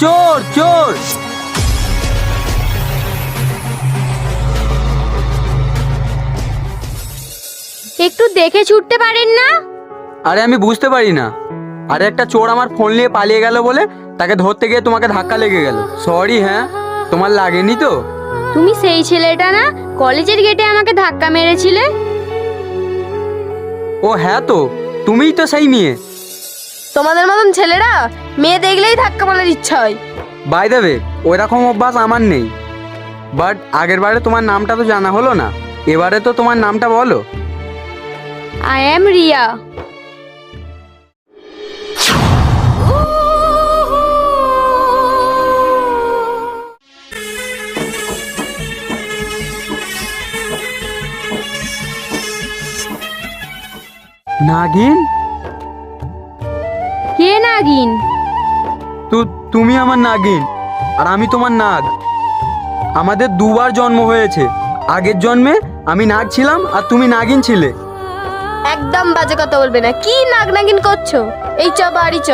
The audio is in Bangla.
চোর চোর। একটু দেখে ছুটতে পারেন না? আরে আমি বুঝতে পারি না। আরে একটা চোর আমার ফোন নিয়ে পালিয়ে গেল বলে তাকে ধরতে গিয়ে তোমাকে ধাক্কা লেগে গেল। সরি। হ্যাঁ, তোমার লাগেনি তো? তুমি সেই ছেলেটা না, কলেজের গেটে আমাকে ধাক্কা মেরেছিলে? ও হ্যাঁ, তো তুমিই তো সেই মেয়ে। তোমাদের মতন ছেলেরা মেয়ে দেখলেই ধাক্কা মারার ইচ্ছা হয়। বাই দ্য ওয়ে, ওইরকম অভ্যাস আমার নেই। বাট আগের বারে তোমার নামটা তো জানা হলো না, এবারে তো তোমার নামটা বলো। I am Riya. নাগিন? কে নাগিন? তুমি আমার নাগিন আর আমি তোমার নাগ। আমাদের দুবার জন্ম হয়েছে। আগের জন্মে আমি নাগ ছিলাম আর তুমি নাগিন ছিলে। একদম বাজে কথা বলবে না। কি নাগ নাগিন করছো? এই চ বাড়ি চ।